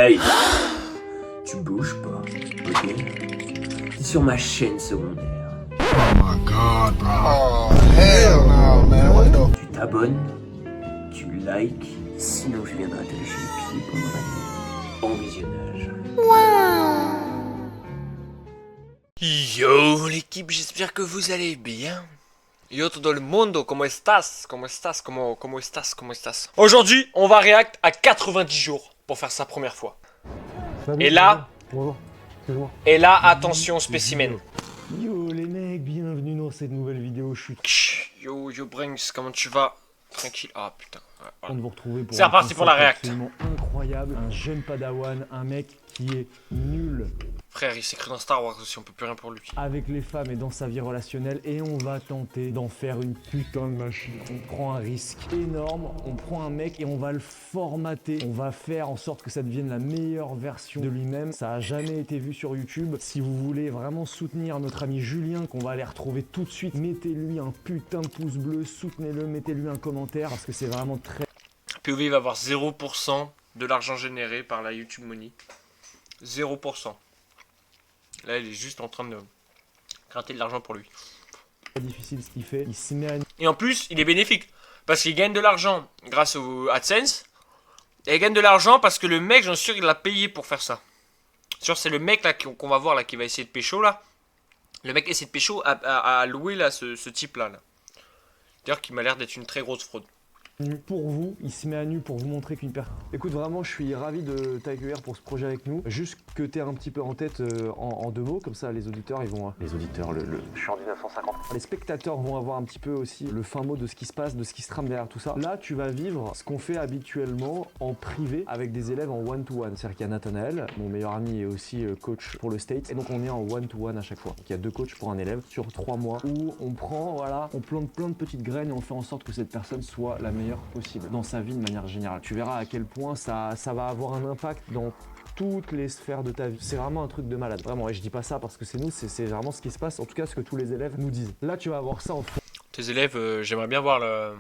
Hey, tu bouges pas, ok? T'es sur ma chaîne secondaire. Oh my god, bro. Oh, hell no, man. What the... Tu t'abonnes, tu likes, sinon je viendrai te lécher les pieds pendant la nuit. Bon visionnage. Yo l'équipe, j'espère que vous allez bien. Yo todo el mundo, ¿cómo estás? ¿Cómo estás? ¿Cómo estás? ¿Cómo estás? Aujourd'hui, on va react à 90 jours pour faire sa première fois. Salut, Et là, bonjour. Excuse-moi. et là, attention spécimen. Yo les mecs, bienvenue dans cette nouvelle vidéo. Je suis Yo Brinks, comment tu vas? Tranquille. Ah putain. Ouais, content de vous retrouver pour C'est reparti pour la concept react. absolument incroyable. Un jeune padawan, un mec qui est nul Frère, il s'est cru dans Star Wars aussi, on peut plus rien pour lui. avec les femmes et dans sa vie relationnelle, et on va tenter d'en faire une putain de machine. On prend un risque énorme, on prend un mec et on va le formater. On va faire en sorte que ça devienne la meilleure version de lui-même. Ça a jamais été vu sur YouTube. Si vous voulez vraiment soutenir notre ami Julien, qu'on va aller retrouver tout de suite, mettez-lui un putain de pouce bleu, soutenez-le, mettez-lui un commentaire parce que c'est vraiment très... POV va avoir 0% de l'argent généré par la YouTube Money. 0%. Là, il est juste en train de gratter de l'argent pour lui. difficile ce qu'il fait. Il se met à... Et en plus, il est bénéfique. Parce qu'il gagne de l'argent grâce au AdSense. Et il gagne de l'argent parce que le mec, j'en suis sûr, il l'a payé pour faire ça. Sûr, c'est le mec là qu'on va voir là qui va essayer de pécho là. Le mec essaie de pécho à louer là ce type là. D'ailleurs, qui m'a l'air d'être une très grosse fraude. Pour vous, il se met à nu pour vous montrer qu'une personne... Écoute, vraiment, je suis ravi de t'accueillir pour ce projet avec nous. Juste que t'aies un petit peu en tête en deux mots, comme ça les auditeurs, ils vont... Les auditeurs, je suis en 1950. Les spectateurs vont avoir un petit peu aussi le fin mot de ce qui se passe, de ce qui se trame derrière tout ça. Là, tu vas vivre ce qu'on fait habituellement en privé avec des élèves en one-to-one. C'est-à-dire qu'il y a Nathanaël, mon meilleur ami et aussi coach pour le State. Et donc, on est en one-to-one à chaque fois. Donc, il y a 2 coachs pour un élève sur 3 mois où on prend, voilà, on plante plein de petites graines et on fait en sorte que cette personne soit la meilleure possible dans sa vie de manière générale. Tu verras à quel point ça va avoir un impact dans toutes les sphères de ta vie. C'est vraiment un truc de malade. Vraiment, et je dis pas ça parce que c'est nous, c'est vraiment ce qui se passe. En tout cas, ce que tous les élèves nous disent. Là, tu vas avoir ça en Tes élèves, j'aimerais bien voir le...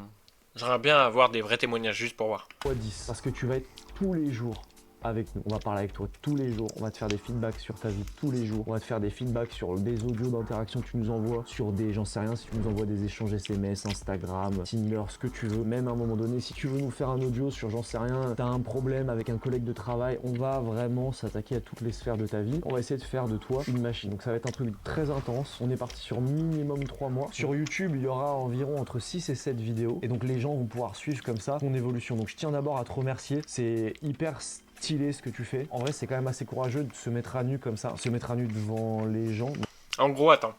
J'aimerais bien avoir des vrais témoignages juste pour voir. x10. Parce que tu vas être tous les jours avec nous. On va parler avec toi tous les jours. On va te faire des feedbacks sur ta vie tous les jours. On va te faire des feedbacks sur des audios d'interaction que tu nous envoies, sur des, j'en sais rien, si tu nous envoies des échanges SMS, Instagram, Tinder, ce que tu veux. Même à un moment donné, si tu veux nous faire un audio sur, j'en sais rien, t'as un problème avec un collègue de travail, on va vraiment s'attaquer à toutes les sphères de ta vie. On va essayer de faire de toi une machine. Donc ça va être un truc très intense. On est parti sur minimum 3 mois. Sur YouTube, il y aura environ entre 6 et 7 vidéos. Et donc les gens vont pouvoir suivre comme ça ton évolution. Donc je tiens d'abord à te remercier. C'est hyper stylé ce que tu fais. En vrai, c'est quand même assez courageux de se mettre à nu comme ça, se mettre à nu devant les gens. En gros, attends.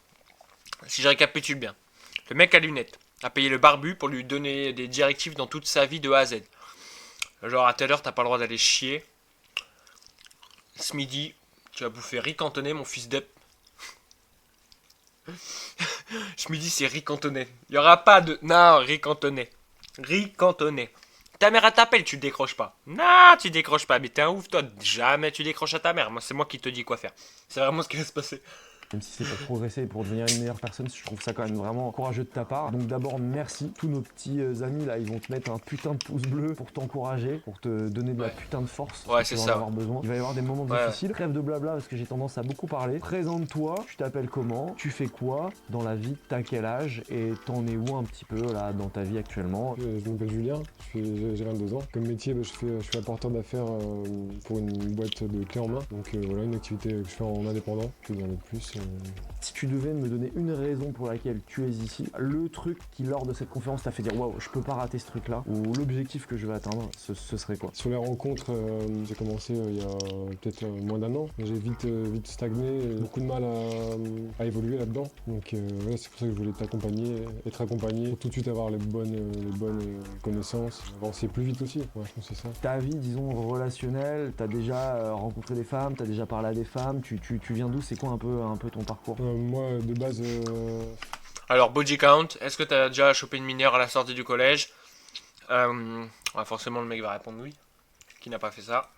Si je récapitule bien. Le mec à lunettes a payé le barbu pour lui donner des directives dans toute sa vie de A à Z. Genre, à telle heure, t'as pas le droit d'aller chier. Ce midi, tu vas bouffer riz cantonné, mon fils d'up. Ce midi, c'est riz cantonné. Il y aura pas de... Non, riz cantonné. Riz cantonné. Ta mère, elle t'appelle, tu décroches pas. Non, tu décroches pas. Mais t'es un ouf, toi. Jamais tu décroches à ta mère. Moi, c'est moi qui te dis quoi faire. C'est vraiment ce qui va se passer. Même si c'est pour progresser et pour devenir une meilleure personne, je trouve ça quand même vraiment courageux de ta part. Donc d'abord, merci. Tous nos petits amis là, ils vont te mettre un putain de pouce bleu pour t'encourager, pour te donner de la putain de force. Ouais, c'est tu vas ça. en avoir besoin. Il va y avoir des moments Ouais. difficiles. Trêve de blabla parce que j'ai tendance à beaucoup parler. Présente-toi, tu t'appelles comment, tu fais quoi dans la vie, t'as quel âge et t'en es où un petit peu là dans ta vie actuellement. Je m'appelle Julien, j'ai 22 ans. Comme métier, je suis apporteur d'affaires pour une boîte de clés en main. Donc voilà, une activité que je fais en indépendant, que dire de plus. Si tu devais me donner une raison pour laquelle tu es ici, le truc qui lors de cette conférence t'a fait dire waouh, je peux pas rater ce truc là, ou l'objectif que je vais atteindre, ce serait quoi? Sur les rencontres, j'ai commencé il y a peut-être moins d'1 an. J'ai vite stagné, beaucoup de mal à évoluer là-dedans. Donc voilà, c'est pour ça que je voulais t'accompagner, être accompagné, pour tout de suite avoir les bonnes connaissances, avancer plus vite aussi. Ouais, je pense que c'est ça. Ta vie, disons, relationnelle, t'as déjà rencontré des femmes, t'as déjà parlé à des femmes, tu viens d'où? C'est quoi un peu ton parcours? Moi, de base, Alors, body count. Est-ce que t'as déjà chopé une mineure à la sortie du collège? Ouais, forcément, le mec va répondre oui. Qui n'a pas fait ça?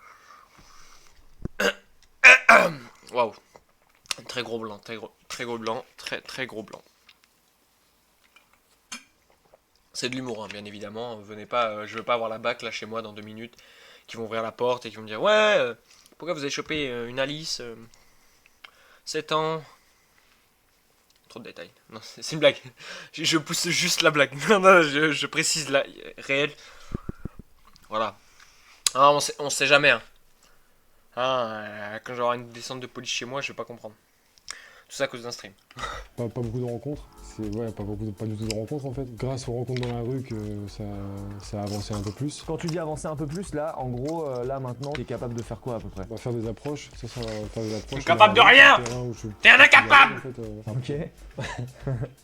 Waouh. Très gros blanc, très gros blanc, très gros blanc. C'est de l'humour, hein, bien évidemment. Venez pas, je veux pas avoir la bac là chez moi dans 2 minutes qui vont ouvrir la porte et qui vont me dire ouais, Pourquoi vous avez chopé une Alice 7 ans. Trop de détails. Non, c'est une blague. Je pousse juste la blague. Non, non, je précise la réelle. Voilà. Ah, on sait jamais. Hein. Quand j'aurai une descente de police chez moi, je vais pas comprendre. Tout ça à cause d'un stream. Pas beaucoup de rencontres. Ouais, pas du tout de rencontres en fait. Grâce aux rencontres dans la rue que ça a avancé un peu plus. Quand tu dis avancer un peu plus, là, en gros, là maintenant, t'es capable de faire quoi à peu près? On va faire des approches. Ça va faire des approches. Capable de rien. T'es un incapable. En fait, Ok.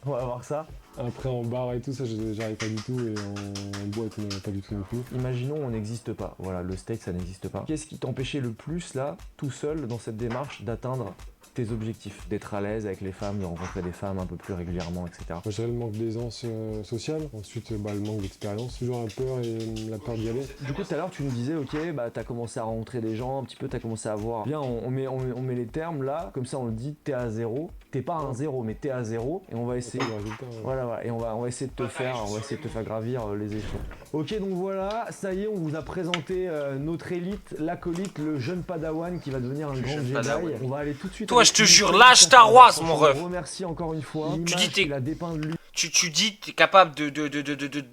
On va voir ça. Après en bar et tout ça, j'arrive pas du tout et en boîte pas du tout non plus. Imaginons on n'existe pas. Voilà, le steak ça n'existe pas. Qu'est-ce qui t'empêchait le plus là, tout seul, dans cette démarche, d'atteindre tes objectifs, d'être à l'aise avec les femmes, de rencontrer des femmes un peu plus régulièrement, etc. Moi, je dirais le manque d'aisance sociale, ensuite le manque d'expérience, toujours la peur et la peur d'y aller. Du coup tout à l'heure tu nous disais ok bah t'as commencé à rencontrer des gens, un petit peu t'as commencé à voir. Bien on met les termes là, comme ça on le dit, t'es à zéro. T'es pas à un zéro mais t'es à zéro et on va essayer. Le résultat, ouais. Voilà, et on va essayer de te faire, on va essayer de te faire gravir les échelons. Ok donc voilà, ça y est, on vous a présenté notre élite, l'acolyte, le jeune padawan qui va devenir un grand jeune Jedi. padawan. On va aller tout de suite. Toi, avec je te une jure, petite lâche Star Wars, présentation. mon ref. Je vous remercie encore une fois. Tu dis L'image t'es- qu'il a dépeint de lui. Tu dis t'es capable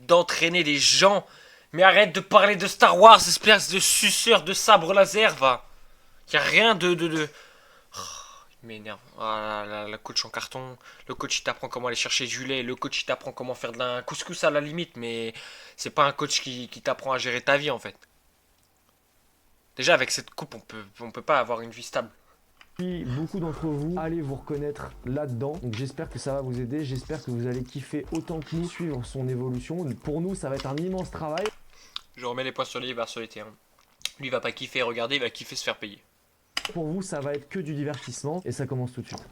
d'entraîner des gens. Mais arrête de parler de Star Wars, espèce de suceur de sabre laser, va. Y a rien de... Oh, il m'énerve. Ah, la coach en carton. Le coach il t'apprend comment aller chercher du lait. Le coach il t'apprend comment faire un couscous à la limite. Mais c'est pas un coach qui t'apprend à gérer ta vie en fait. Déjà avec cette coupe on peut pas avoir une vie stable. Puis beaucoup d'entre vous allez vous reconnaître là-dedans. Donc j'espère que ça va vous aider. J'espère que vous allez kiffer autant que nous suivre son évolution. Pour nous, ça va être un immense travail. Je remets les points sur les i, barres sur les t. Hein. Lui il va pas kiffer regarder, il va kiffer se faire payer. Pour vous, ça va être que du divertissement. Et ça commence tout de suite.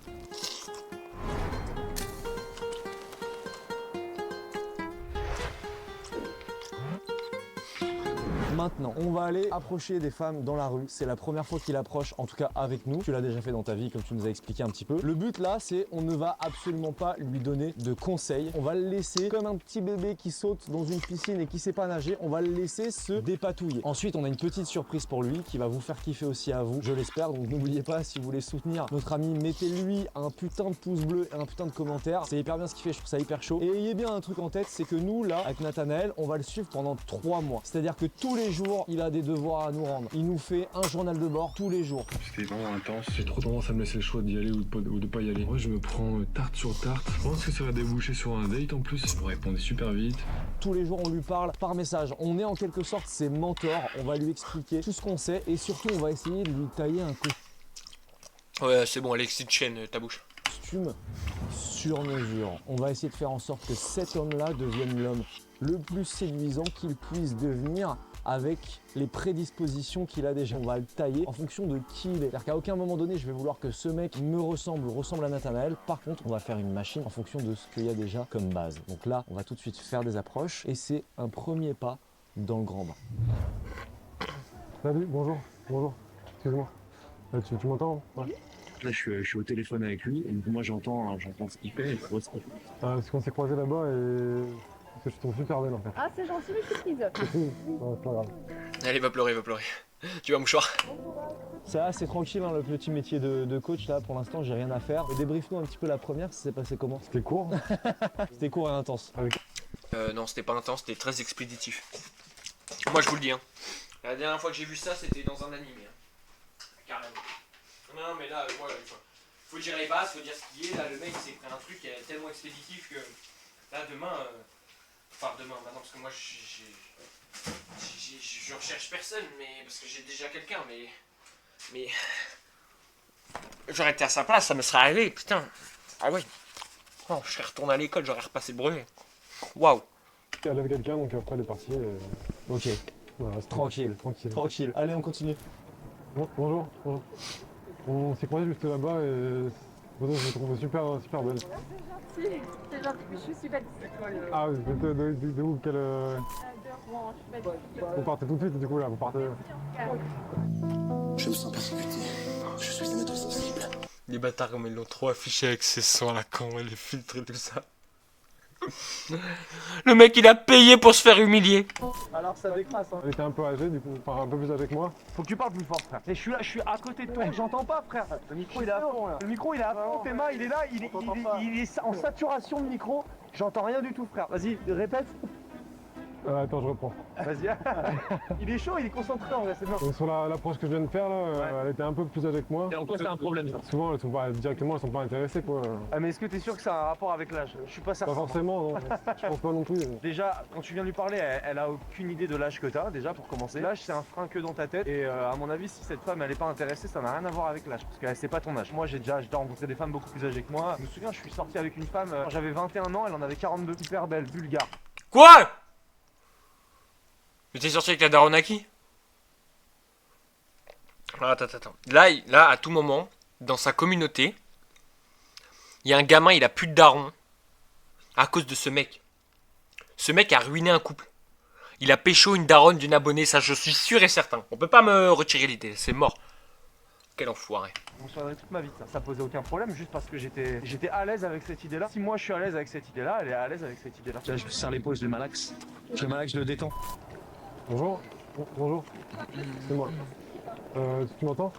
Maintenant, on va aller approcher des femmes dans la rue. C'est la première fois qu'il approche, en tout cas avec nous. Tu l'as déjà fait dans ta vie, comme tu nous as expliqué un petit peu. Le but là, c'est on ne va absolument pas lui donner de conseils. On va le laisser comme un petit bébé qui saute dans une piscine et qui sait pas nager. On va le laisser se dépatouiller. Ensuite, on a une petite surprise pour lui qui va vous faire kiffer aussi à vous, je l'espère. Donc n'oubliez pas, si vous voulez soutenir notre ami, mettez-lui un putain de pouce bleu et un putain de commentaire. C'est hyper bien ce qu'il fait, je trouve ça hyper chaud. Et ayez bien un truc en tête, c'est que nous là, avec Nathanaël, on va le suivre pendant 3 mois. C'est-à-dire que tous les jours, il a des devoirs à nous rendre. Il nous fait un journal de bord tous les jours. C'était vraiment intense. J'ai trop tendance à me laisser le choix d'y aller ou de pas y aller. Moi, je me prends tarte sur tarte. Je pense que ça va déboucher sur un date en plus. Vous répondez super vite. Tous les jours, on lui parle par message. On est en quelque sorte ses mentors. On va lui expliquer tout ce qu'on sait et surtout, on va essayer de lui tailler un Ouais, c'est bon, Alexis de chaîne, ta bouche. costume sur mesure. On va essayer de faire en sorte que cet homme-là devienne l'homme le plus séduisant qu'il puisse devenir avec les prédispositions qu'il a déjà. On va le tailler en fonction de qui il est. C'est-à-dire qu'à aucun moment donné, je vais vouloir que ce mec me ressemble à Nathanaël. Par contre, on va faire une machine en fonction de ce qu'il y a déjà comme base. Donc là, on va tout de suite faire des approches et c'est un premier pas dans le grand bain. Salut, bonjour, bonjour. Excuse-moi. Tu m'entends? Ouais. Là, je suis au téléphone avec lui et moi j'entends ce qu'il fait. Parce qu'on s'est croisés là-bas et je suis tombé super belle en fait. Ah, c'est gentil, mais surprise. Ouais, c'est pas grave. Allez, va pleurer, va pleurer. Tu vas mouchoir. Ça, c'est tranquille, hein, le petit métier de coach là. Pour l'instant, j'ai rien à faire. Mais débrief-nous un petit peu la première, ça s'est passé comment? C'était court. C'était court et intense. Non, c'était pas intense, c'était très expéditif. Moi, je vous le dis, hein. La dernière fois que j'ai vu ça, c'était dans un animé. Hein. Carrément. Non, mais là, voilà, faut dire les bases, faut dire ce qui est. Là, le mec, il s'est pris un truc tellement expéditif que là, demain, enfin demain, maintenant, parce que moi, je recherche personne, mais parce que j'ai déjà quelqu'un, mais j'aurais été à sa place, ça me serait arrivé, putain. Ah ouais. Oh, je serais retourné à l'école, j'aurais repassé le brevet. Waouh. Elle avait quelqu'un, donc après elle est partie. Ok, Voilà, c'était tranquille. tranquille. Tranquille. Allez, on continue. Bonjour. Bonjour. On s'est croisés juste là-bas et je me trouve super belle. C'est gentil, mais je suis belle. Ah, vous êtes de où? Quel, Bon, je suis belle. Vous partez tout de suite du coup là, vous partez. Je me sens persécuté. Je suis un être sensible. Les bâtards comme ils l'ont trop affiché avec ses sons à la con et les filtres et tout ça. Le mec, il a payé pour se faire humilier. Alors ça décrasse, hein. Elle était un peu âgée, du coup, enfin un peu plus âgée que moi. Faut que tu parles plus fort, frère. Et je suis là, je suis à côté de toi, j'entends pas, frère. Le micro il est à fond là. Le micro il est à fond, tes mains, il est là, il est en saturation de micro. J'entends rien du tout, frère. Vas-y, répète. Attends, je reprends. Vas-y. Il est chaud, il est concentré en vrai, c'est bien. Donc sur l'approche que je viens de faire, là, elle était un peu plus âgée que moi. Et en quoi c'est un problème ça? Souvent, elles sont pas, directement, elles sont pas intéressées, quoi. Ah mais est-ce que t'es sûr que ça a un rapport avec l'âge? Je suis pas certain. Pas forcément, non. Je pense pas non plus. Déjà, quand tu viens lui parler, elle a aucune idée de l'âge que t'as, déjà pour commencer. L'âge c'est un frein que dans ta tête. Et à mon avis, si cette femme elle est pas intéressée, ça n'a rien à voir avec l'âge. Parce qu'elle sait pas ton âge. Moi j'ai déjà rencontré des femmes beaucoup plus âgées que moi. Je me souviens, je suis sorti avec une femme, quand j'avais 21 ans, elle en avait 42. Hyper belle, bulgare. Quoi? Mais t'es sorti avec la daronne à qui? Attends. Là, à tout moment, dans sa communauté, il y a un gamin, il a plus de daron. À cause de ce mec. Ce mec a ruiné un couple. Il a pécho une daronne d'une abonnée, ça je suis sûr et certain. On peut pas me retirer l'idée, c'est mort. Quel enfoiré. Je me souviendrai toute ma vie de ça. Ça posait aucun problème, juste parce que j'étais à l'aise avec cette idée-là. Si moi je suis à l'aise avec cette idée-là, elle est à l'aise avec cette idée-là. Là, je me serre l'épaule, je le malaxe. Je le malaxe, je le détends. Bonjour. Bonjour. C'est moi. Tu m'entends?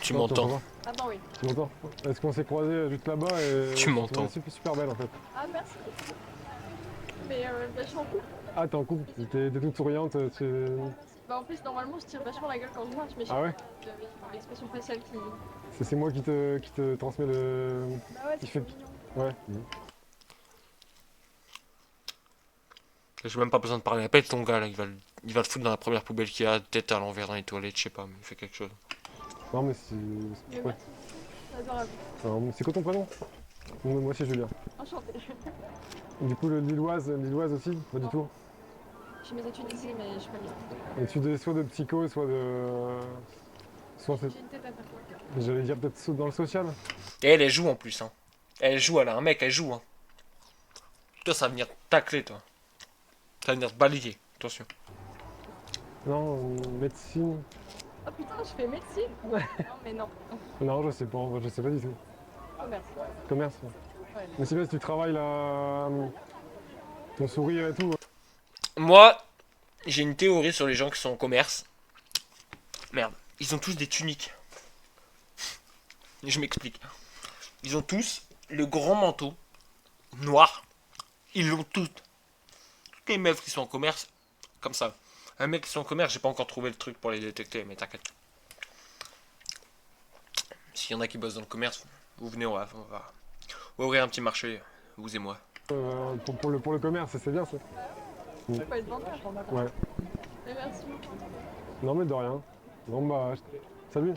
Tu Non, m'entends. pas. Ah bah oui. Tu m'entends? Est-ce qu'on s'est croisés juste là-bas et... Tu m'entends. Super belle en fait. Ah merci. Mais bah, je suis en couple. Ah, t'es en couple, t'es toute souriante, tu... Bah en plus normalement je tire vachement la gueule quand je marche, mais je Ah ouais? j'avais l'expression faciale qui... C'est moi qui te transmet le... Bah ouais, Qui c'est fait- trop mignon. Ouais. J'ai même pas besoin de parler. Appelle ton gars là, il va le foutre dans la première poubelle qu'il y a, peut-être à l'envers dans les toilettes, je sais pas, mais il fait quelque chose. Non mais c'est... Mais Ouais. merci. C'est adorable. Alors, c'est quoi ton prénom? Moi c'est Julien. Enchantée. Du coup le Lilloise aussi? Pas du tout. Je fais mes études ici, mais je suis pas bien. Études soit de psycho, soit de... Soit J'ai une tête à faire quoi. j'allais dire peut-être dans le social. Et elle joue en plus, hein. Elle joue, elle a un mec, elle joue, hein. Toi, ça va venir tacler, toi. Ça va venir te balayer, attention. Non, médecine. Oh putain, je fais médecine. Non mais non. Non, je sais pas du tout. Oh merci. Commerce. Ouais. Mais c'est bien si tu travailles là... Ton sourire et tout. Moi, j'ai une théorie sur les gens qui sont en commerce. Merde, ils ont tous des tuniques. Je m'explique. Ils ont tous le grand manteau noir. Ils l'ont toutes. Toutes les meufs qui sont en commerce, comme ça. Un mec qui sont en commerce, j'ai pas encore trouvé le truc pour les détecter, mais t'inquiète. S'il y en a qui bossent dans le commerce, vous venez, on va ouvrir un petit marché, vous et moi. Pour le commerce, c'est bien ça. Je peux pas être vendeur. Ouais. Mais merci. Non mais de rien. Bon bah, salut.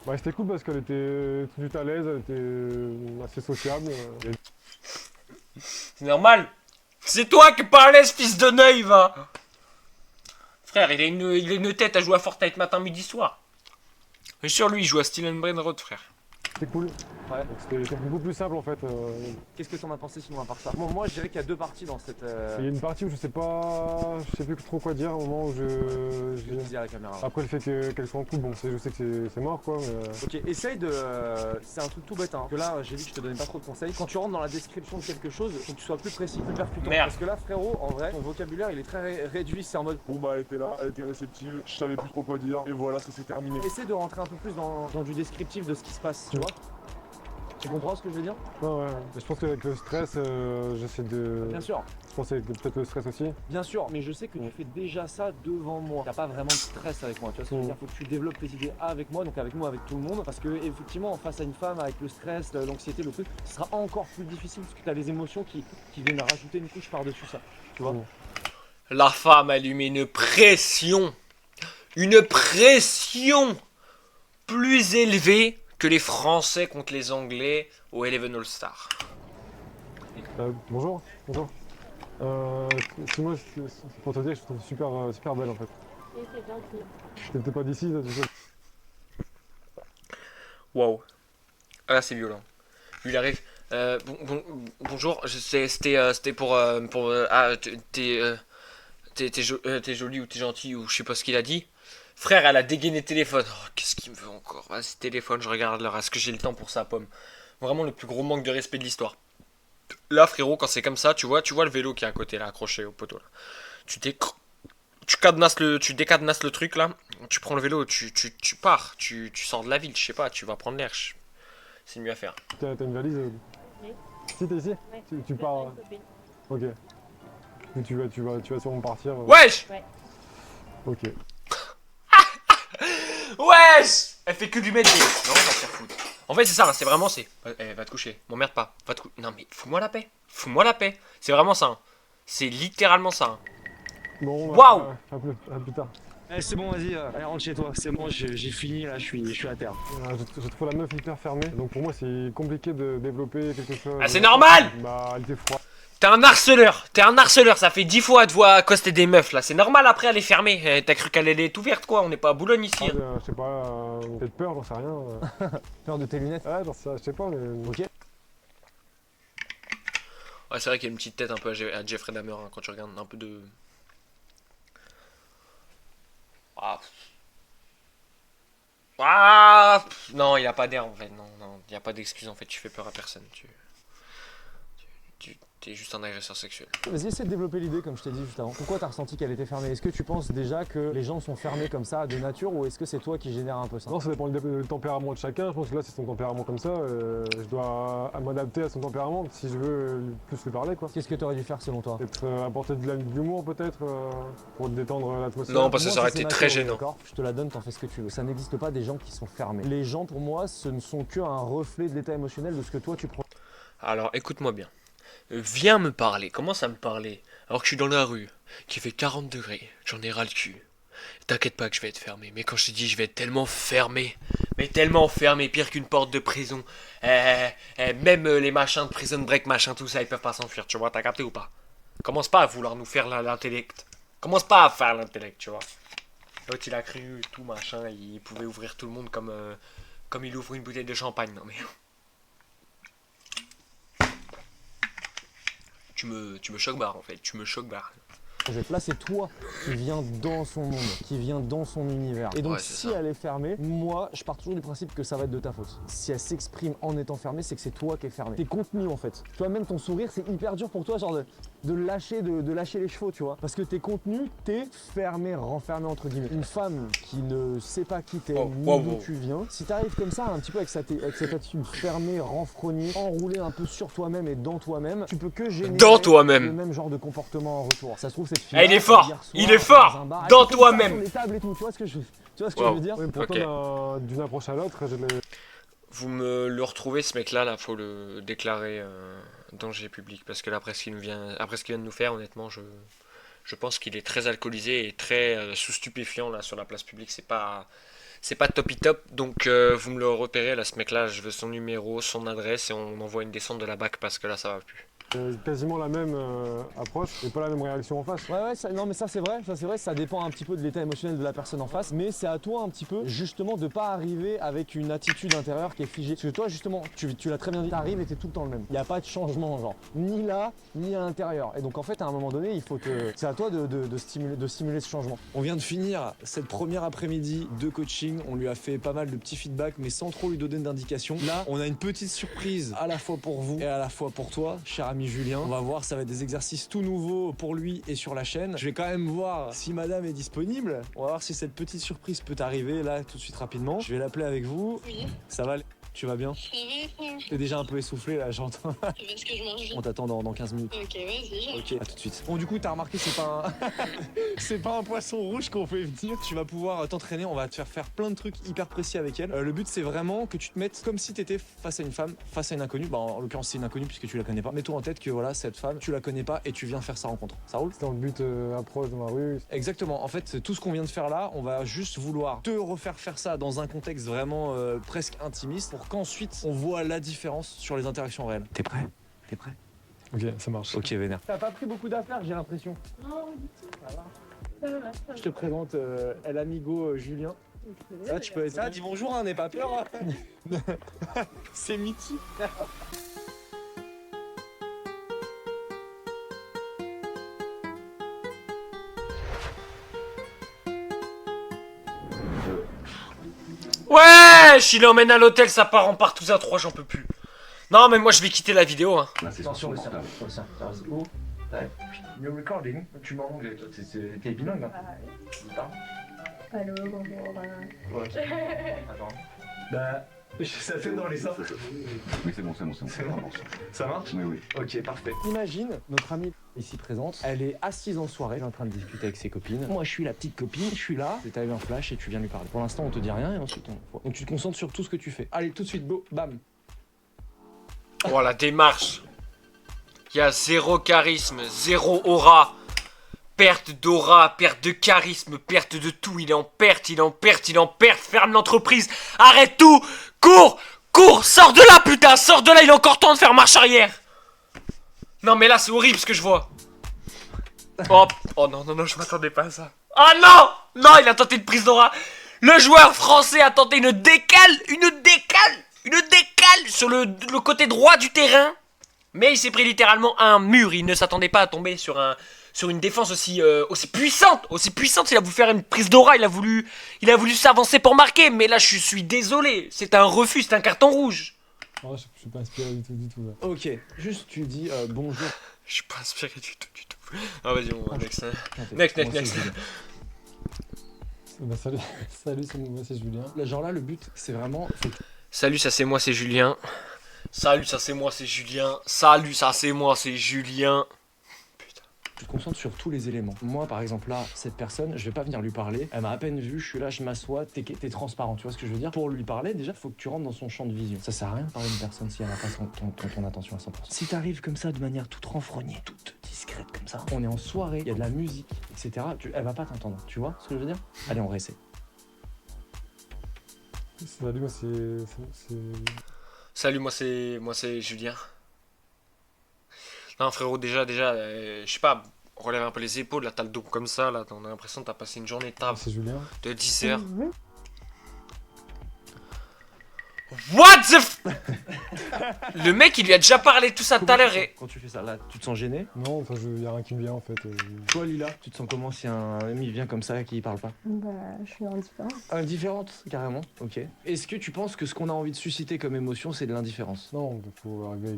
Bah c'était cool parce qu'elle était tout de suite à l'aise, elle était assez sociable. C'est normal. C'est toi qui es pas à l'aise, fils de neuil, va. Frère, il a une tête à jouer à Fortnite matin, midi, soir. Et sur lui, il joue à Steel and Brain Road, frère. C'était cool. Ouais. Donc, c'était beaucoup plus simple en fait. Qu'est-ce que t'en as pensé sinon à part ça? Moi je dirais qu'il y a deux parties dans cette... Il y a une partie où je sais plus trop quoi dire au moment où Je vais te dire à la caméra. Après le fait qu'elle soit en couple, bon je sais que c'est mort quoi, mais... Ok, essaye de... c'est un truc tout bête, hein. Que là, j'ai dit que je te donnais pas trop de conseils. Quand tu rentres dans la description de quelque chose, faut que tu sois plus précis, plus percutant. Merde. Parce que là, frérot, en vrai, ton vocabulaire, il est très réduit. C'est en mode... Bon bah elle était là, elle était réceptive, je savais plus trop quoi dire, et voilà, ça s'est terminé. Essaye de rentrer un peu plus dans du descriptif de ce qui se passe, tu vois. Tu comprends ce que je veux dire? Ouais. Mais je pense qu'avec le stress, j'essaie de... Bien sûr. Je pense que peut-être le stress aussi. Bien sûr, mais je sais que tu fais déjà ça devant moi. T'as pas vraiment de stress avec moi, tu vois ce que je veux dire? Faut que tu développes tes idées avec moi, donc avec moi, avec tout le monde. Parce que effectivement, face à une femme avec le stress, l'anxiété, le truc, ce sera encore plus difficile parce que t'as les émotions qui viennent rajouter une couche par-dessus ça. Tu vois? La femme, elle lui met une pression. Une pression plus élevée que les Français contre les Anglais au Eleven All-Star. Bonjour. C'est pour te dire que je te trouve super belle en fait. Et c'est gentil. T'étais pas d'ici, là, tu sais. Waouh. Ah là, c'est violent. Il arrive. Bonjour, c'était pour t'es jolie ou t'es gentil ou je sais pas ce qu'il a dit. Frère, elle a dégainé le téléphone. Oh, qu'est-ce qu'il me veut encore? Vas-y, téléphone, je regarde l'heure. Est-ce que j'ai le temps pour ça, pomme? Vraiment le plus gros manque de respect de l'histoire. Là, frérot, quand c'est comme ça, tu vois le vélo qui est à côté, là, accroché au poteau, là. Tu décadenasses le truc, là. Tu prends le vélo, tu pars. Tu sors de la ville, je sais pas, tu vas prendre l'air. C'est mieux à faire. T'as une valise Oui. Si, t'es ici Ouais. Tu pars. Ok. Mais tu vas sûrement partir. Wesh! Ok. Wesh! Elle fait que du mettre des. Non, on va se faire foutre. En fait, c'est ça, hein, c'est vraiment, va te coucher, m'emmerde pas. Non, mais fous-moi la paix. Fous-moi la paix. C'est vraiment ça. Hein. C'est littéralement ça. Hein. Bon, Waouh! à plus tard. C'est bon, vas-y, allez, rentre chez toi. C'est bon, j'ai fini, là, je suis à terre. Je trouve la meuf hyper fermée, donc pour moi c'est compliqué de développer quelque chose. Ah, c'est normal! Bah, elle était froide. T'es un harceleur, ça fait 10 fois à te voir accoster des meufs là, c'est normal après elle est fermée. T'as cru qu'elle allait être ouverte quoi, on n'est pas à Boulogne ici. Hein. Je sais pas, peut-être peur, j'en sais rien. Peur de tes lunettes? Ouais, je sais pas, mais. Ok. Ouais, c'est vrai qu'il y a une petite tête un peu à Jeffrey Dahmer hein, quand tu regardes un peu de. Non, il a pas d'air en fait, non, il n'y a pas d'excuse en fait, tu fais peur à personne. T'es juste un agresseur sexuel. Vas-y, essaie de développer l'idée comme je t'ai dit juste avant. Pourquoi t'as ressenti qu'elle était fermée? Est-ce que tu penses déjà que les gens sont fermés comme ça de nature ou est-ce que c'est toi qui génère un peu ça? Non, ça dépend du tempérament de chacun. Je pense que là, c'est son tempérament comme ça. Je dois m'adapter à son tempérament si je veux plus lui parler, quoi. Qu'est-ce que t'aurais dû faire selon toi? Peut-être apporter de l'humour, peut-être, pour détendre l'atmosphère. Non, parce que Moi, ça aurait si c'est été ma très théorie, gênant. d'accord, je te la donne, t'en fais ce que tu veux. Ça n'existe pas des gens qui sont fermés. Les gens, pour moi, ce ne sont qu'un reflet de l'état émotionnel de ce que toi tu prends. Alors écoute-moi bien. Viens me parler, commence à me parler, alors que je suis dans la rue, qu'il fait 40 degrés, j'en ai ras le cul. T'inquiète pas que je vais être fermé, mais quand je te dis je vais être tellement fermé, pire qu'une porte de prison, même les machins de prison break, machin, tout ça, ils peuvent pas s'enfuir, tu vois, t'as capté ou pas? Commence pas à vouloir nous faire l'intellect, commence pas à faire l'intellect, tu vois. L'autre il a cru, tout machin, il pouvait ouvrir tout le monde comme il ouvre une bouteille de champagne, non mais... Tu me choques barre en fait, tu me choques barre. Là, c'est toi qui viens dans son monde, qui viens dans son univers. Et donc, Ouais, c'est si ça. elle est fermée, moi, je pars toujours du principe que ça va être de ta faute. Si elle s'exprime en étant fermée, c'est que c'est toi qui es fermé. T'es contenu en fait. Tu vois, même ton sourire, c'est hyper dur pour toi, genre de lâcher les chevaux, tu vois. Parce que t'es contenu, t'es fermé, renfermé entre guillemets. Une femme qui ne sait pas qui t'es, ni d'où tu viens, si t'arrives comme ça, un petit peu avec cette attitude fermée, renfrognée, enroulée un peu sur toi-même et dans toi-même, tu peux que générer Dans toi-même. le même genre de comportement en retour. Ça se trouve, cette fille. Ah, il est fort, il est fort, dans toi-même. Les tables et tout, tu vois ce que je Wow. veux dire? Oui, pourtant, d'une approche à l'autre, Vous me le retrouvez ce mec là, faut le déclarer danger public parce que là après ce qu'il vient de nous faire, honnêtement je pense qu'il est très alcoolisé et très sous stupéfiant là sur la place publique, c'est pas topi top, donc vous me le repérez là ce mec là, je veux son numéro, son adresse et on envoie une descente de la BAC parce que là ça va plus. quasiment la même approche et pas la même réaction en face. Ouais, non mais ça c'est vrai, ça dépend un petit peu de l'état émotionnel de la personne en face, mais c'est à toi un petit peu justement de pas arriver avec une attitude intérieure qui est figée. Parce que toi justement, tu l'as très bien dit, t'arrives et t'es tout le temps le même. Il n'y a pas de changement genre, ni là, ni à l'intérieur. Et donc en fait à un moment donné, c'est à toi de stimuler ce changement. On vient de finir cette première après-midi de coaching, on lui a fait pas mal de petits feedbacks mais sans trop lui donner d'indications. Là, on a une petite surprise à la fois pour vous et à la fois pour toi, cher ami Julien. On va voir, ça va être des exercices tout nouveaux pour lui et sur la chaîne. Je vais quand même voir si madame est disponible. On va voir si cette petite surprise peut arriver là tout de suite rapidement. Je vais l'appeler avec vous. Oui. Ça va? Tu vas bien? T'es déjà un peu essoufflé là, j'entends. Parce que je mange. On t'attend dans 15 minutes. Ok, vas-y, j'arrive. Ok, à tout de suite. Bon, du coup, t'as remarqué, c'est pas un... c'est pas un poisson rouge qu'on fait venir. Tu vas pouvoir t'entraîner, on va te faire plein de trucs hyper précis avec elle. Le but, c'est vraiment que tu te mettes comme si t'étais face à une femme, face à une inconnue. Bah, en l'occurrence, c'est une inconnue puisque tu la connais pas. Mets-toi en tête que voilà, cette femme, tu la connais pas et tu viens faire sa rencontre. Ça roule? C'est dans le but approche dans la rue. Exactement. En fait, tout ce qu'on vient de faire là, on va juste vouloir te refaire faire ça dans un contexte vraiment presque intimiste pour qu'ensuite, on voit la différence sur les interactions réelles. T'es prêt? T'es prêt? Ok, ça marche. Ok, vénère. T'as pas pris beaucoup d'affaires, j'ai l'impression. Non, du tout. Ça va. Ça va, ça va. Je te présente El Amigo Julien. Ça, tu peux être ça, dis bonjour, hein, n'aie pas peur. Hein. C'est Mitty. Wesh, il l'emmène à l'hôtel, ça part en part tous à trois, j'en peux plus. Non, mais moi je vais quitter la vidéo. Hein. Attention, le cerveau. Oh, you're recording. Tu m'en anglais, toi. T'es bilingue, hein. Allô, bonjour. Ok. Attends. Bah, ça fait dans les infos. Oui, c'est bon. C'est bon. Ça marche? Oui. Ok, parfait. Imagine, notre amie ici présente, elle est assise en soirée, elle est en train de discuter avec ses copines. Moi, je suis la petite copine, je suis là. T'as eu un flash et tu viens lui parler. Pour l'instant, on te dit rien et ensuite on... Donc tu te concentres sur tout ce que tu fais. Allez, tout de suite, go, bam. Oh, la démarche. Il y a zéro charisme, zéro aura. Perte d'aura, perte de charisme, perte de tout. Il est en perte. Ferme l'entreprise. Arrête tout. Cours, sors de là, putain, sors de là. Il est encore temps de faire marche arrière. Non, mais là, c'est horrible ce que je vois. Oh non, je m'attendais pas à ça. Oh non, il a tenté une prise d'aura. Le joueur français a tenté une décale sur le côté droit du terrain. Mais il s'est pris littéralement un mur. Il ne s'attendait pas à tomber sur une défense aussi puissante. Il a voulu faire une prise d'aura. Il a voulu s'avancer pour marquer. Mais là, je suis désolé. C'est un refus, c'est un carton rouge. Oh, je suis pas inspiré du tout là. Ok, juste tu dis bonjour. Je suis pas inspiré du tout. Ah, vas-y, on va next. Next. Bah, salut, moi c'est Julien. Là, genre là, le but, c'est vraiment... Salut, ça c'est moi, c'est Julien. Salut, ça c'est moi, c'est Julien. Tu te concentres sur tous les éléments. Moi, par exemple, là, cette personne, je vais pas venir lui parler. Elle m'a à peine vu, je suis là, je m'assois, t'es transparent, tu vois ce que je veux dire? Pour lui parler, déjà, faut que tu rentres dans son champ de vision. Ça sert à rien de parler d'une personne si elle n'a pas ton attention à 100%. Si t'arrives comme ça, de manière toute renfrognée, toute discrète comme ça, on est en soirée, il y a de la musique, etc. Elle va pas t'entendre, tu vois ce que je veux dire? Allez, on réessaie. Salut, moi c'est... Salut, moi c'est Julien. Non, frérot, déjà, je sais pas, relève un peu les épaules, là, t'as le dos comme ça, là, on a l'impression que t'as passé une journée de table C'est Julien. de 10 heures. What the f... Le mec, il lui a déjà parlé tout ça tout à l'heure et... Quand tu fais ça, là, tu te sens gêné? Non, enfin, y a rien qui me vient en fait. Toi, Lila, tu te sens comment si un ami vient comme ça et qu'il parle pas? Bah, je suis indifférente. Indifférente, carrément, ok. Est-ce que tu penses que ce qu'on a envie de susciter comme émotion, c'est de l'indifférence? Non, faut arriver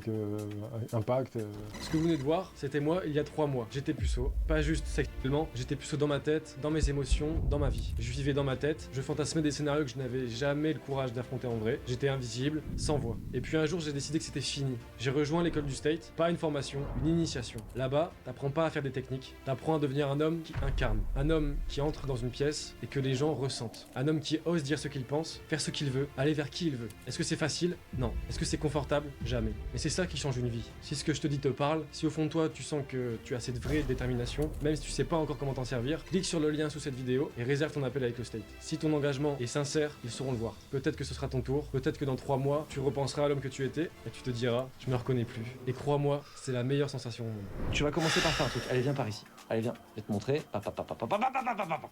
avec impact. Ce que vous venez de voir, c'était moi il y a 3 mois. J'étais puceau, pas juste sexuellement, j'étais puceau dans ma tête, dans mes émotions, dans ma vie. Je vivais dans ma tête, je fantasmais des scénarios que je n'avais jamais le courage d'affronter en vrai. J'étais invisible, sans voix. Et puis un jour, j'ai décidé que c'était fini. J'ai rejoint l'école du State, pas une formation, une initiation. Là-bas, t'apprends pas à faire des techniques, t'apprends à devenir un homme qui incarne, un homme qui entre dans une pièce et que les gens ressentent, un homme qui ose dire ce qu'il pense, faire ce qu'il veut, aller vers qui il veut. Est-ce que c'est facile? Non. Est-ce que c'est confortable? Jamais. Et c'est ça qui change une vie. Si ce que je te dis te parle, si au fond de toi tu sens que tu as cette vraie détermination, même si tu sais pas encore comment t'en servir, clique sur le lien sous cette vidéo et réserve ton appel avec le State. Si ton engagement est sincère, ils sauront le voir. Peut-être que ce sera ton tour, peut-être que dans 3 mois, tu repenseras à l'homme que tu étais et tu te diras, je me reconnais plus. Et crois-moi, c'est la meilleure sensation au monde. Tu vas commencer par faire un truc. Allez, viens par ici. Allez, viens. Je vais te montrer.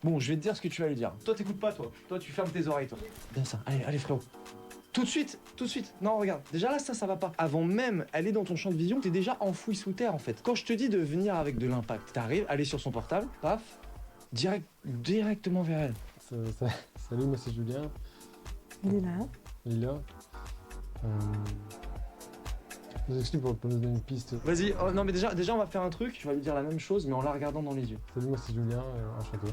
Bon, je vais te dire ce que tu vas lui dire. Toi, t'écoutes pas, toi. Toi, tu fermes tes oreilles, toi. Bien ça. Allez, frérot. Tout de suite. Non, regarde. Déjà là, ça va pas. Avant même, elle est dans ton champ de vision, t'es déjà enfoui sous terre, en fait. Quand je te dis de venir avec de l'impact, t'arrives, aller sur son portable, paf, directement vers elle. Salut, moi c'est Julien. Lila. Je vous explique pour nous donner une piste. Vas-y, oh, non mais déjà on va faire un truc, tu vas lui dire la même chose mais en la regardant dans les yeux. Salut, moi c'est Julien, enchanté.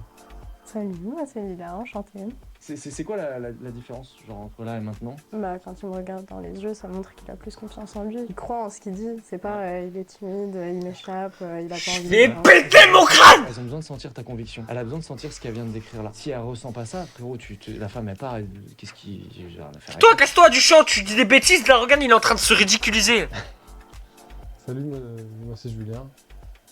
Salut, moi c'est Lila, enchantée. C'est quoi la différence, genre entre là et maintenant? Bah, quand il me regarde dans les yeux, ça montre qu'il a plus confiance en lui. Il croit en ce qu'il dit, c'est pas il est timide, il m'échappe, il a pas envie J'ai de... pété mon crâne! Elles ont besoin de sentir ta conviction. Elle a besoin de sentir ce qu'elle vient de décrire là. Si elle ressent pas ça, frérot, la femme elle part, qu'est-ce qui... j'ai rien à faire avec Toi, casse-toi du champ, tu dis des bêtises, là, regarde, il est en train de se ridiculiser. Salut, moi c'est Julien.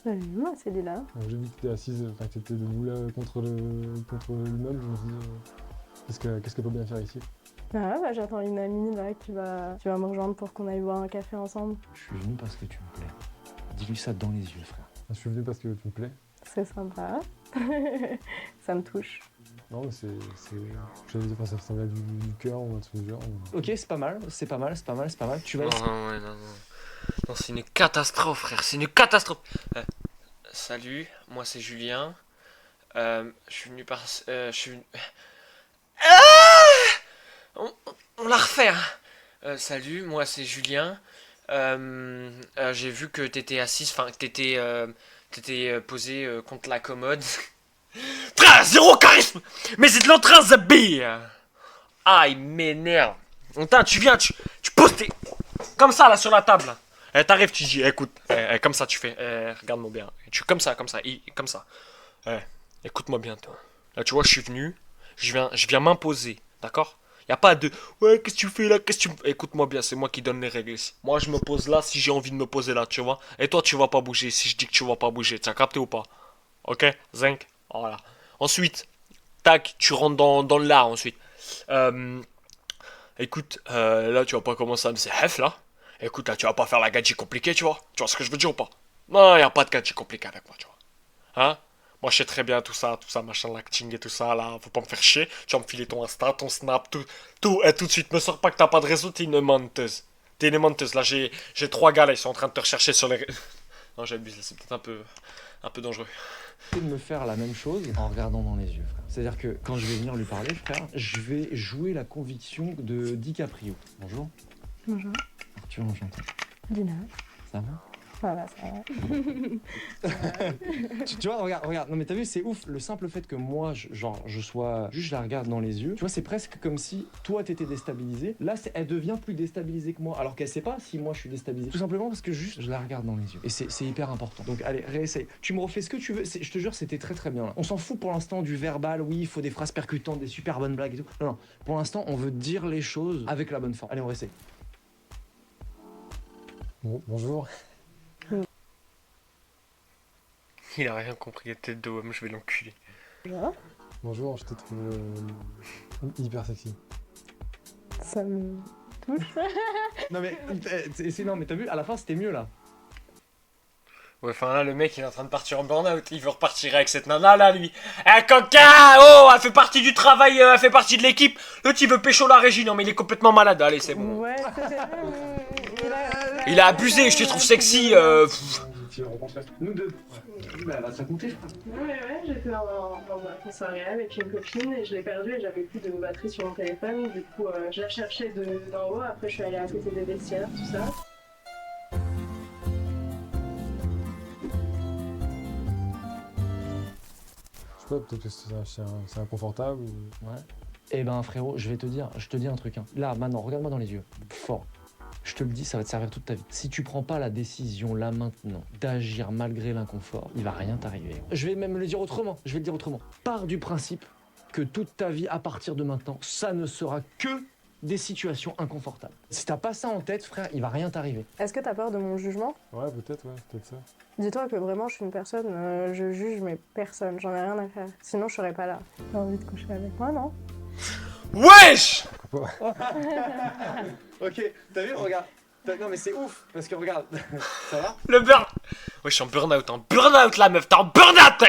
Salut, moi c'est Lila. J'ai vu que t'étais assise, enfin que t'étais debout là contre l'immeuble, je me suis dit, qu'est-ce qu'elle peut bien faire ici? Ah bah j'attends une amie là qui va me rejoindre pour qu'on aille boire un café ensemble. Je suis venu parce que tu me plais. Dis-lui ça dans les yeux, frère. Je suis venu parce que tu me plais. C'est sympa. Ça me touche. Non mais j'allais dire, ça ressemble du cœur ou un truc du genre. Ok, c'est pas mal. Tu vas... Non, c'est une catastrophe, frère, c'est une catastrophe. Salut, moi c'est Julien. Je suis venu par... je suis venu... On la refait, hein. Salut, moi c'est Julien. J'ai vu que t'étais assise, enfin que t'étais posé contre la commode. Frère, zéro charisme. Mais c'est de l'entrain, Zabi. Ah, il m'énerve. Putain, tu viens, tu poses tes... Comme ça, là, sur la table. T'arrives, tu dis, écoute, comme ça, tu fais, regarde-moi bien. Tu comme ça, comme ça. Écoute-moi bien, toi. Là, tu vois, je suis venu, je viens m'imposer, d'accord? Y a pas de, ouais, qu'est-ce que tu fais là? Écoute-moi bien, c'est moi qui donne les règles ici. Moi, je me pose là si j'ai envie de me poser là, tu vois? Et toi, tu vas pas bouger si je dis que tu vas pas bouger. Tu as capté ou pas? Ok? Zinc? Voilà. Ensuite, tac, tu rentres dans l'art ensuite. Écoute, là, tu vas pas commencer à me dire, Hef, là. Écoute, là, tu vas pas faire la gadget compliquée, tu vois? Tu vois ce que je veux dire ou pas? Non, y a pas de gadget compliqué avec moi, tu vois. Hein? Moi, je sais très bien tout ça, machin, l'acting et tout ça, là. Faut pas me faire chier. Tu vas me filer ton Insta, ton Snap, tout. Et tout de suite, me sors pas que t'as pas de réseau, t'es une menteuse. T'es une menteuse. Là, j'ai 3 gars, là, ils sont en train de te rechercher sur les... Non, j'abuse, là, c'est peut-être un peu dangereux. De me faire la même chose en regardant dans les yeux, frère. C'est-à-dire que quand je vais venir lui parler, frère, je vais jouer la conviction de DiCaprio. Bonjour. Bonjour. Arthur, enchanté. Dina. Ça va? Voilà, ça va. Tu vois, regarde. Non mais t'as vu, c'est ouf. Le simple fait que moi, je sois... Juste, je la regarde dans les yeux. Tu vois, c'est presque comme si toi, t'étais déstabilisé. Là, elle devient plus déstabilisée que moi. Alors qu'elle sait pas si moi, je suis déstabilisé. Tout simplement parce que juste, je la regarde dans les yeux. Et c'est hyper important. Donc, allez, réessaye. Tu me refais ce que tu veux. Je te jure, c'était très très bien là. On s'en fout pour l'instant du verbal. Oui, il faut des phrases percutantes, des super bonnes blagues et tout. Non. Pour l'instant, on veut dire les choses avec la bonne forme. Allez, on réessaye. Bon, bonjour. Il a rien compris, tête de homme, je vais l'enculer. Bonjour. Bonjour, je te trouve hyper sexy. Ça me touche. Non mais t'as vu, à la fin, c'était mieux là. Ouais, enfin là, le mec, il est en train de partir en burn-out. Il veut repartir avec cette nana là, lui. Eh, coquin! Oh, elle fait partie du travail, elle fait partie de l'équipe. L'autre, il veut pécho la régie. Non, mais il est complètement malade. Allez, c'est bon. Ouais, Il a abusé, je te trouve sexy. Nous deux. Bah, elle va se raconter. Ouais, j'étais en soirée avec une copine et je l'ai perdue et j'avais plus de batterie sur mon téléphone. Du coup, je la cherchais d'en haut. Après, je suis allée à côté des vestiaires, tout ça. Je sais pas, peut-être que c'est inconfortable ou... Ouais. Eh ben frérot, je te dis un truc. Hein. Là, maintenant, regarde-moi dans les yeux. Fort. Je te le dis, ça va te servir toute ta vie. Si tu prends pas la décision là maintenant d'agir malgré l'inconfort, il va rien t'arriver. Je vais même le dire autrement. Pars du principe que toute ta vie, à partir de maintenant, ça ne sera que des situations inconfortables. Si t'as pas ça en tête, frère, il va rien t'arriver. Est-ce que t'as peur de mon jugement? Ouais, peut-être ça. Dis-toi que vraiment, je suis une personne, je juge mais personne, j'en ai rien à faire. Sinon, je serais pas là. T'as envie de coucher avec moi, non? Wesh! Ok, t'as vu, regarde. Non mais c'est ouf, parce que regarde, ça va? Le burn... Ouais, je suis en burn-out, la meuf. T'es en burn-out, là.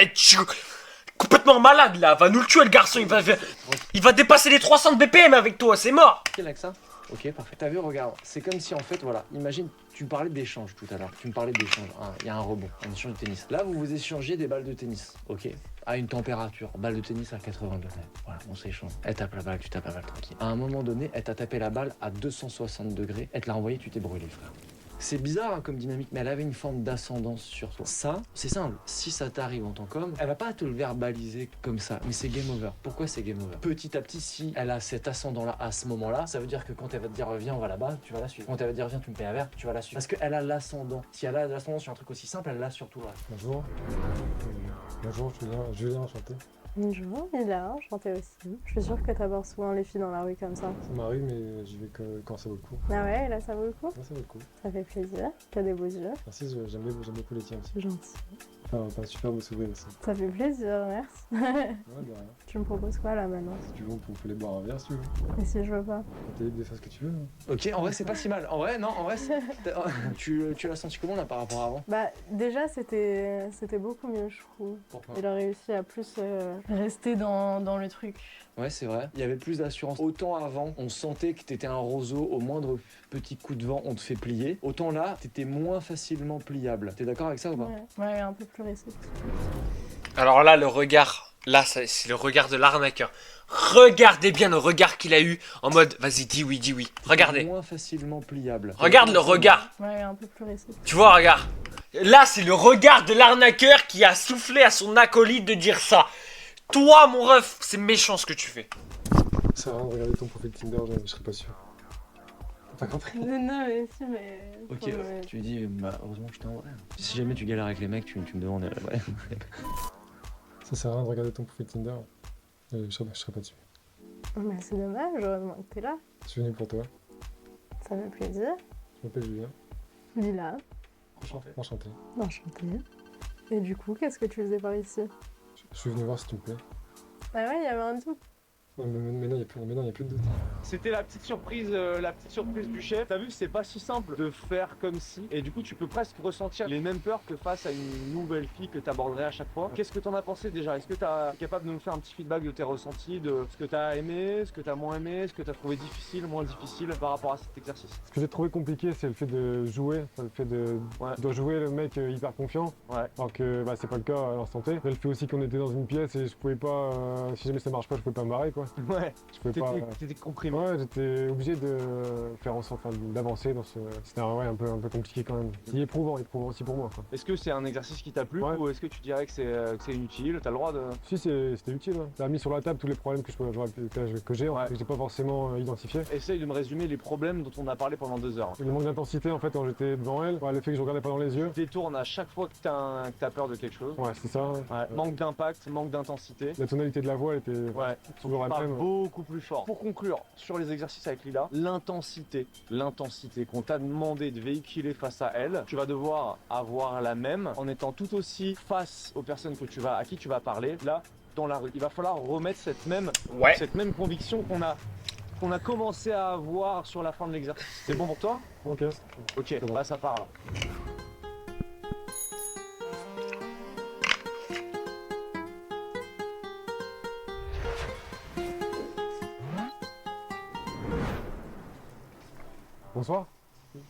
Complètement malade, là. Va nous le tuer, le garçon. Il va dépasser les 300 de BPM avec toi, c'est mort. Ok, Laxa. Ok, parfait. T'as vu, regarde, c'est comme si en fait, voilà, imagine, tu me parlais d'échange tout à l'heure. Il y a un rebond, un échange de tennis. Là, vous vous échangez des balles de tennis, ok? À une température, balle de tennis à 80 degrés. Voilà, on s'échange. Elle tape la balle, tu tapes la balle tranquille. À un moment donné, elle t'a tapé la balle à 260 degrés. Elle te l'a envoyé, tu t'es brûlé, frère. C'est bizarre hein, comme dynamique, mais elle avait une forme d'ascendance sur toi. Ça, c'est simple. Si ça t'arrive en tant qu'homme, elle va pas te le verbaliser comme ça, mais c'est game over. Pourquoi c'est game over? Petit à petit, si elle a cet ascendant-là à ce moment-là, ça veut dire que quand elle va te dire viens, on va là-bas, tu vas la suivre. Quand elle va te dire viens, tu me payes un verre, tu vas la suivre. Parce qu'elle a l'ascendant. Si elle a l'ascendant sur un truc aussi simple, elle l'a sur tout le reste. Bonjour. Bonjour, Julien, enchanté. Bonjour, il a enchanté aussi. Je suis sûre que t'abordes souvent les filles dans la rue comme ça. Ça m'arrive, mais j'y vais quand ça vaut le coup. Ah ouais, là ça vaut le coup? Là, ça vaut le coup. Ça fait plaisir. T'as des beaux yeux. Merci, j'aime beaucoup les tiens aussi. C'est gentil. Enfin, pas super beau sourire aussi. Ça fait plaisir, merci. Ouais, de rien. Tu me proposes quoi là maintenant? Si tu veux, on peut aller boire un verre si tu veux. Et si je veux pas? T'es libre de faire ce que tu veux. Hein. Ok, en vrai, c'est pas si mal. En vrai, tu l'as senti comment là par rapport à avant? Bah déjà c'était beaucoup mieux je trouve. Pourquoi? Il a réussi à plus rester dans le truc. Ouais, c'est vrai. Il y avait plus d'assurance. Autant avant, on sentait que t'étais un roseau, au moindre petit coup de vent, on te fait plier. Autant là, t'étais moins facilement pliable. T'es d'accord avec ça ou pas? Ouais, un peu plus réceptif. Alors là, le regard Là, c'est le regard de l'arnaqueur. Regardez bien le regard qu'il a eu en mode vas-y, dis oui, dis oui. Regardez. Moins facilement pliable. Regarde le regard. Ouais, un peu plus récent. Tu vois, regarde. Là, c'est le regard de l'arnaqueur qui a soufflé à son acolyte de dire ça. Toi, mon ref, c'est méchant ce que tu fais. Ça sert à rien de regarder ton profil Tinder, je serais pas sûr. T'as compris? Non, mais si, mais. Ok, faut, ouais. tu lui dis, bah heureusement que je t'ai en vrai. Si jamais tu galères avec les mecs, tu me demandes. Ouais. Ça sert à rien de regarder ton profil Tinder, je serais pas dessus. Mais c'est dommage, heureusement que t'es là. Je suis venu pour toi, Ça me fait plaisir. je m'appelle Julien, Lila, enchanté. enchantée. Et du coup, qu'est-ce que tu faisais par ici? Je suis venu voir si tu me plais. Ah ouais, il y avait un doute. Mais non, il n'y a plus de doute. C'était la petite surprise du chef. T'as vu, c'est pas si simple de faire comme si. Et du coup, tu peux presque ressentir les mêmes peurs que face à une nouvelle fille que t'aborderais à chaque fois. Qu'est-ce que t'en as pensé déjà? Est-ce que t'es capable de nous faire un petit feedback de tes ressentis, de ce que t'as aimé, ce que t'as moins aimé, ce que t'as trouvé difficile, moins difficile par rapport à cet exercice? Ce que j'ai trouvé compliqué, c'est le fait de jouer, le fait de jouer le mec hyper confiant, alors que bah, c'est pas le cas à l'instant T. Mais le fait aussi qu'on était dans une pièce et je pouvais pas, si jamais ça marche pas, je pouvais pas me barrer quoi. Ouais. Je pouvais pas. T'étais comprimé. Ouais, j'étais obligé de faire en sorte d'avancer dans ce. C'était un peu compliqué quand même. Il est éprouvant aussi pour moi quoi. Est-ce que c'est un exercice qui t'a plu ou est-ce que tu dirais que c'est inutile? T'as le droit de. Si, c'était utile. Hein. Ça a mis sur la table tous les problèmes que j'ai, que j'ai pas forcément identifiés. Essaye de me résumer les problèmes dont on a parlé pendant 2 heures. Le manque d'intensité en fait quand j'étais devant elle, le fait que je regardais pas dans les yeux. Détourne à chaque fois que t'as peur de quelque chose. Ouais, c'est ça. Manque d'impact, manque d'intensité. La tonalité de la voix était toujours la même. Beaucoup plus fort. Pour conclure sur les exercices avec Lila, l'intensité qu'on t'a demandé de véhiculer face à elle, tu vas devoir avoir la même en étant tout aussi face aux personnes à qui tu vas parler. Là, dans la rue, il va falloir remettre cette même conviction qu'on a commencé à avoir sur la fin de l'exercice. C'est bon pour toi? Ok. Ok, bah ça part là. Bonsoir.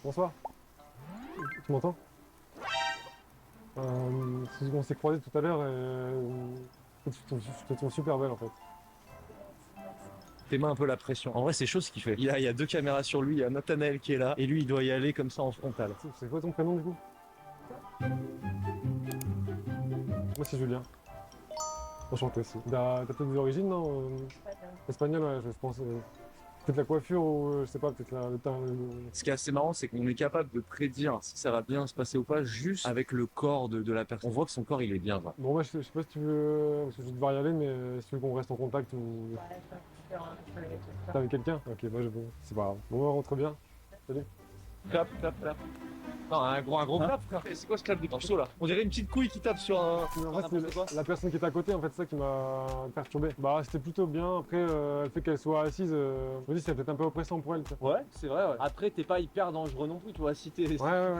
Bonsoir. Tu m'entends? On s'est croisés tout à l'heure et je te trouve super belle en fait. Tes mains un peu la pression. En vrai, c'est chaud ce qu'il fait. Il y a 2 caméras sur lui, il y a Nathanaël qui est là, et lui, il doit y aller comme ça en frontal. C'est quoi ton prénom du coup? Moi c'est Julien. Enchanté aussi. T'as peut-être des origines, non? Espagnol, ouais, je pense. Peut-être la coiffure ou je sais pas, peut-être le teint. Ce qui est assez marrant, c'est qu'on est capable de prédire si ça va bien se passer ou pas juste avec le corps de la personne. On voit que son corps, il est bien. Bon, moi, je sais pas si tu veux, parce que je vais devoir y aller, mais si tu veux qu'on reste en contact ou. T'es avec quelqu'un? Ok, bah, c'est pas grave. Bon, on rentre bien. Salut. Clap. Non, un gros clap, frère. C'est quoi ce clap de morceau là? On dirait une petite couille qui tape sur un. En fait, c'est la personne qui était à côté, en fait, c'est ça qui m'a perturbé. Bah, c'était plutôt bien. Après, le fait qu'elle soit assise, je me dis, c'est peut-être un peu oppressant pour elle. Ouais, c'est vrai. Ouais. Après, t'es pas hyper dangereux non plus, tu vois. Si tu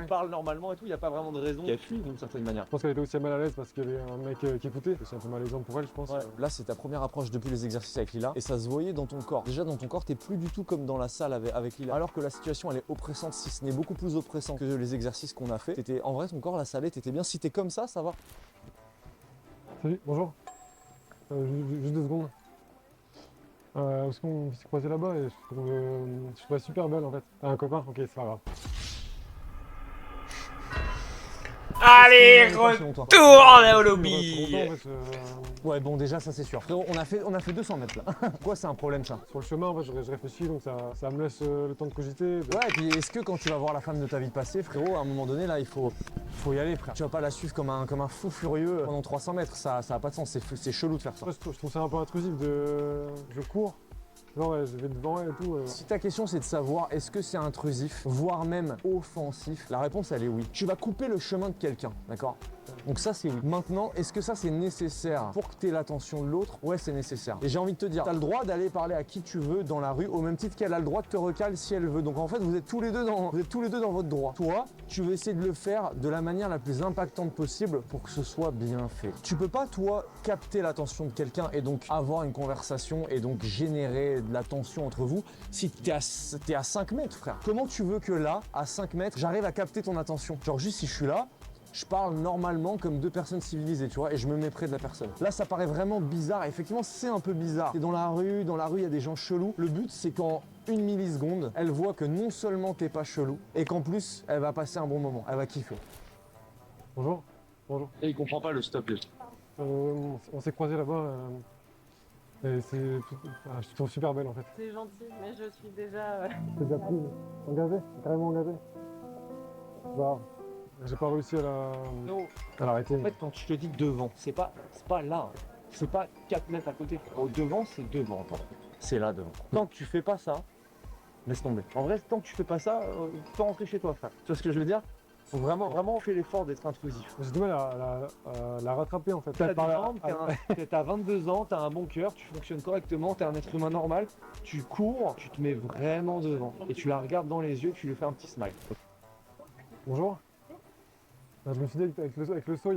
parles normalement et tout, y a pas vraiment de raison qu'elle fuit d'une certaine manière. Je pense qu'elle était aussi mal à l'aise parce qu'il y avait un mec qui écoutait. C'est un peu malaisant pour elle, je pense. Ouais. Là, c'est ta première approche depuis les exercices avec Lila et ça se voyait dans ton corps. Déjà, dans ton corps, t'es plus du tout comme dans la salle avec Lila. Alors que la situation, elle est oppressante, si ce n'est beaucoup plus oppressant que les exercices qu'on a fait. En vrai, ton corps, la salle, t'étais bien. Si t'es comme ça va. Salut, bonjour. Juste 2 secondes. Parce qu'on s'est croisés là-bas et je trouvais super belle en fait. T'as un copain? Ok, c'est pas grave. Allez, retourne au lobby. Ouais, bon, déjà, ça c'est sûr. Frérot, on a fait 200 mètres là. Pourquoi c'est un problème ça? Sur le chemin, en fait, je réfléchis, donc ça me laisse le temps de cogiter. Ouais, et puis est-ce que quand tu vas voir la femme de ta vie passée, frérot, à un moment donné, là, il faut y aller, frère. Tu vas pas la suivre comme un fou furieux pendant 300 mètres. Ça a pas de sens, c'est chelou de faire ça. Je trouve ça un peu intrusif je cours. Genre, je vais devant elle et tout. Si ta question c'est de savoir est-ce que c'est intrusif, voire même offensif, la réponse elle est oui. Tu vas couper le chemin de quelqu'un, d'accord? Donc ça c'est oui. Maintenant, est-ce que ça c'est nécessaire pour que tu aies l'attention de l'autre? Ouais, c'est nécessaire. Et j'ai envie de te dire, tu as le droit d'aller parler à qui tu veux dans la rue, au même titre qu'elle a le droit de te recaler si elle veut. Donc en fait, vous êtes tous les deux dans votre droit. Toi, tu veux essayer de le faire de la manière la plus impactante possible pour que ce soit bien fait. Tu peux pas, toi, capter l'attention de quelqu'un et donc avoir une conversation et donc générer de la tension entre vous si t'es à 5 mètres, frère. Comment tu veux que là, à 5 mètres, j'arrive à capter ton attention? Genre juste si je suis là, Je parle normalement comme deux personnes civilisées, tu vois, et je me mets près de la personne. Là, ça paraît vraiment bizarre. Et effectivement, c'est un peu bizarre. T'es dans la rue, il y a des gens chelous. Le but, c'est qu'en une milliseconde, elle voit que non seulement t'es pas chelou, et qu'en plus, elle va passer un bon moment. Elle va kiffer. Bonjour. Bonjour. Et il comprend pas le stop. On s'est croisés là-bas. Et je te trouve super belle en fait. C'est gentil, mais je suis déjà... T'es déjà prise, engagée, carrément engagée. Bah, j'ai pas réussi à l'arrêter. En fait, quand je te dis devant, c'est pas là. C'est pas 4 mètres à côté. Au devant, c'est devant. C'est là devant. Tant que tu fais pas ça, laisse tomber. En vrai, tant que tu fais pas ça, tu peux rentrer chez toi, frère. Tu vois ce que je veux dire? Faut vraiment faire l'effort d'être intrusif. J'ai du mal à la rattraper en fait. T'as 22 ans, t'as un bon cœur, tu fonctionnes correctement, t'es un être humain normal. Tu cours, tu te mets vraiment devant. Et tu la regardes dans les yeux, tu lui fais un petit smile. Bonjour. Je me suis dit avec le saut,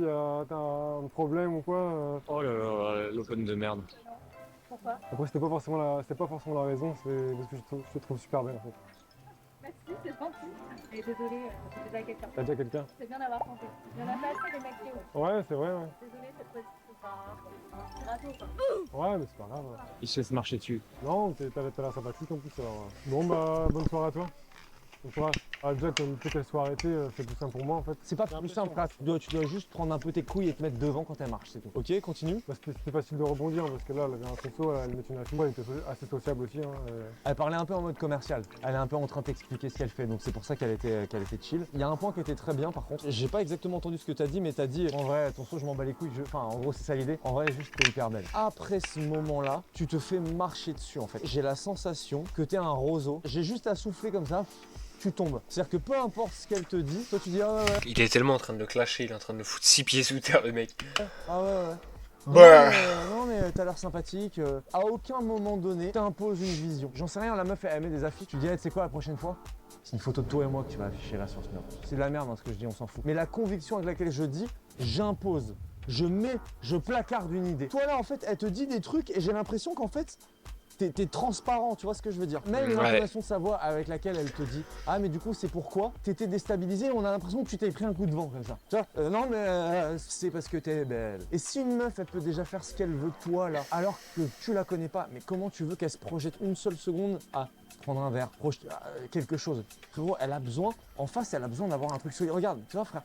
t'as un problème ou quoi Oh là là, l'open de merde. Pourquoi? Après, c'était pas forcément la raison, c'est parce que je te trouve super belle en fait. Merci, c'est gentil. Et désolée, c'est déjà quelqu'un. T'as déjà quelqu'un? C'est bien d'avoir tenté. Il y en a pas assez des mecs qui osent. Ouais, c'est vrai, ouais. Désolée, cette fois-ci, c'est pas râteau, quoi. Ouais, mais c'est pas grave. Il se laisse marcher dessus. Non, t'as l'air sympathique en plus alors. Bon bah, bonne soirée à toi. Bon courage. Ah, déjà, comme tu sais qu'elle soit arrêtée, c'est plus simple pour moi en fait. C'est pas plus simple, là. Tu dois juste prendre un peu tes couilles et te mettre devant quand elle marche, c'est tout. Ok, continue. Parce que c'était facile de rebondir parce que là, elle avait un trousseau, elle met une affiche, elle était assez sociable aussi. Elle parlait un peu en mode commercial. Elle est un peu en train de t'expliquer ce qu'elle fait, donc c'est pour ça qu'elle était chill. Il y a un point qui était très bien par contre. J'ai pas exactement entendu ce que t'as dit, mais t'as dit en vrai, ton saut, je m'en bats les couilles. Enfin, en gros, c'est ça l'idée. En vrai, juste t'es hyper belle. Après ce moment-là, tu te fais marcher dessus en fait. J'ai la sensation que t'es un roseau. J'ai juste à souffler comme ça. Tu tombes. C'est-à-dire que peu importe ce qu'elle te dit, toi tu dis ah ouais ouais. Il est tellement en train de le clasher, il est en train de le foutre 6 pieds sous terre, le mec. Ah ouais ouais. Bah. Non mais t'as l'air sympathique. À aucun moment donné, t'imposes une vision. J'en sais rien, la meuf elle met des affiches. Tu dis, hey, tu sais quoi la prochaine fois? C'est une photo de toi et moi que tu vas afficher là sur ce mur. C'est de la merde hein, ce que je dis, on s'en fout. Mais la conviction avec laquelle je dis, j'impose. Je placarde une idée. Toi là en fait, elle te dit des trucs et j'ai l'impression qu'en fait, t'es transparent, tu vois ce que je veux dire. Même l'intonation de sa voix avec laquelle elle te dit ah mais du coup c'est pourquoi t'étais déstabilisé, on a l'impression que tu t'es pris un coup de vent comme ça. Tu vois non mais c'est parce que t'es belle. Et si une meuf elle peut déjà faire ce qu'elle veut toi là, alors que tu la connais pas, mais comment tu veux qu'elle se projette une seule seconde à prendre un verre, projeter quelque chose? Frérot, elle a besoin, en face elle a besoin d'avoir un truc solide. Regarde, tu vois frère,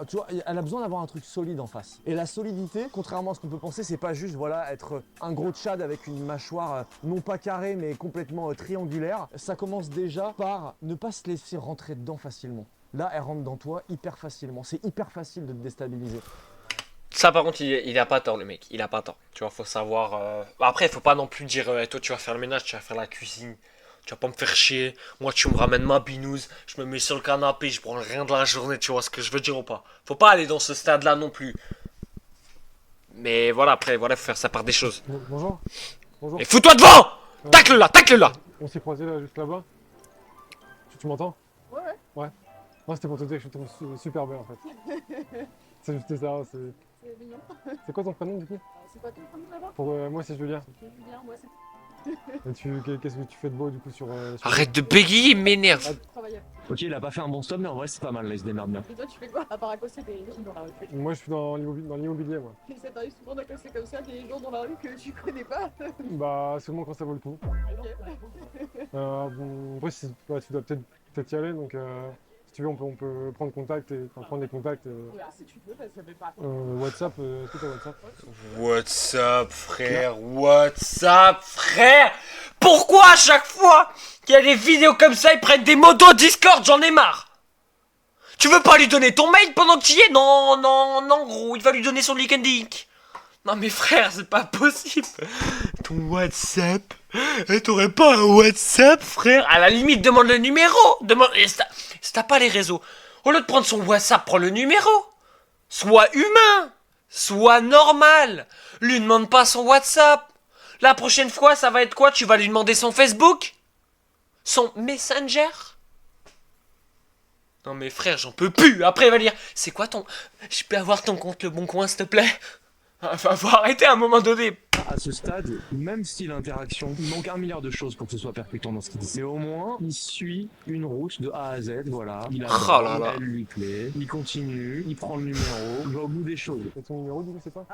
tu vois, elle a besoin d'avoir un truc solide en face. Et la solidité, contrairement à ce qu'on peut penser, c'est pas juste voilà être un gros tchad avec une mâchoire non pas carrée mais complètement triangulaire. Ça commence déjà par ne pas se laisser rentrer dedans facilement. Là, elle rentre dans toi hyper facilement. C'est hyper facile de te déstabiliser. Ça par contre il a pas tort le mec, il a pas tort. Tu vois, faut savoir... Après faut pas non plus dire toi tu vas faire le ménage, tu vas faire la cuisine. Tu vas pas me faire chier, moi tu me ramènes ma binouse, je me mets sur le canapé, je prends rien de la journée, tu vois ce que je veux dire ou pas? Faut pas aller dans ce stade là non plus. Mais voilà, après voilà, faut faire ça par des choses. Bonjour. Bonjour. Et fous-toi devant! Tacle là! On s'est croisés là, juste là-bas. Tu m'entends? Ouais. Ouais. Moi c'était pour te dire que je te trouve super belle en fait. C'est juste ça, c'est... C'est mignon. C'est quoi ton prénom du coup? C'est quoi ton prénom d'abord? Pour moi c'est Julien. C'est Julien, moi c'est... Et qu'est-ce que tu fais de beau du coup sur Arrête de bégayer, il m'énerve. Travailleur. Ok, il a pas fait un bon stop, mais en vrai c'est pas mal, là il se démerde bien. Et toi tu fais quoi? À part accosser des gens dans la rue. Moi je suis dans l'immobilier moi. Et ça t'arrive souvent d'accosser comme ça des gens dans la rue que tu connais pas? Bah seulement quand ça vaut le coup. Ok. Après tu dois peut-être y aller donc si tu veux on peut prendre contact et prendre les contacts. Ouais, si tu veux, ça fait pas. WhatsApp, est-ce que t'as WhatsApp? WhatsApp frère. Pourquoi à chaque fois qu'il y a des vidéos comme ça ils prennent des modos Discord, j'en ai marre. Tu veux pas lui donner ton mail pendant que tu y es? Non gros, il va lui donner son LinkedIn. Non mais frère, c'est pas possible. Ton WhatsApp? T'aurais pas un WhatsApp frère? À la limite demande le numéro. Si t'as pas les réseaux, au lieu de prendre son WhatsApp, prends le numéro. Sois humain, sois normal. Lui demande pas son WhatsApp. La prochaine fois ça va être quoi? Tu vas lui demander son Facebook? Son Messenger? Non mais frère, j'en peux plus. Après il va dire, c'est quoi ton... Je peux avoir ton compte Le Bon Coin s'il te plaît? Enfin, faut arrêter à un moment donné. À ce stade, même si l'interaction, il manque 1 milliard de choses pour que ce soit percutant dans ce qu'il dit. Mais au moins, il suit une route de A à Z, voilà. Il Oh a là là. elle lui plaît, il continue, il prend le numéro, il va au bout des choses. C'est ton numéro, du coup, c'est quoi?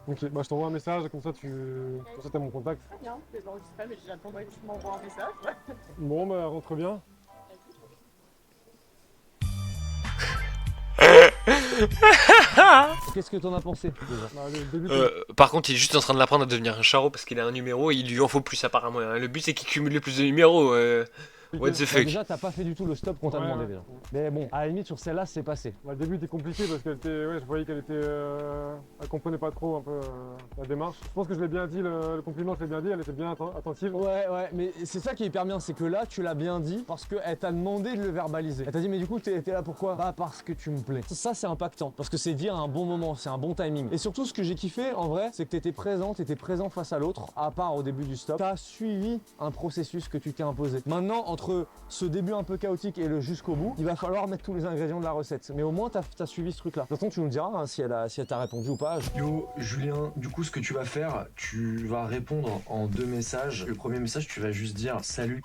Ok, bah je t'envoie un message, comme ça t'as mon contact. Bien, je vais enregistrer, mais j'attendrai que tu m'envoies un message. Bon, bah rentre bien. Qu'est-ce que t'en as pensé déjà? Bah, le début, Par contre, il est juste en train de l'apprendre à devenir un charreau parce qu'il a un numéro et il lui en faut plus apparemment. Hein. Le but c'est qu'il cumule le plus de numéros. What the Bah, fuck. déjà, t'as pas fait du tout le stop qu'on t'a Ouais, demandé ouais. déjà. Mais bon, à la limite, sur celle-là, c'est passé. bah, le début était compliqué parce qu'elle était, ouais, je voyais qu'elle était, elle comprenait pas trop un peu la démarche. Je pense que je l'ai bien dit, le compliment, je l'ai bien dit, elle était bien attentive. Ouais, mais c'est ça qui est hyper bien, c'est que là, tu l'as bien dit parce qu'elle t'a demandé de le verbaliser. Elle t'a dit, mais du coup, t'es là pourquoi? Bah, parce que tu me plais. Ça, c'est impactant parce que c'est dire à un bon moment, c'est un bon timing. Et surtout, ce que j'ai kiffé, en vrai, c'est que t'étais présent face à l'autre, à part au début du stop. T'as suivi un processus que tu t'es imposé. Maintenant, entre ce début un peu chaotique et le jusqu'au bout, il va falloir mettre tous les ingrédients de la recette. Mais au moins, t'as suivi ce truc-là. De toute façon, tu nous diras hein, si elle t'a répondu ou pas. Yo, Julien, du coup, ce que tu vas faire, tu vas répondre en 2 messages. Le premier message, tu vas juste dire « Salut ».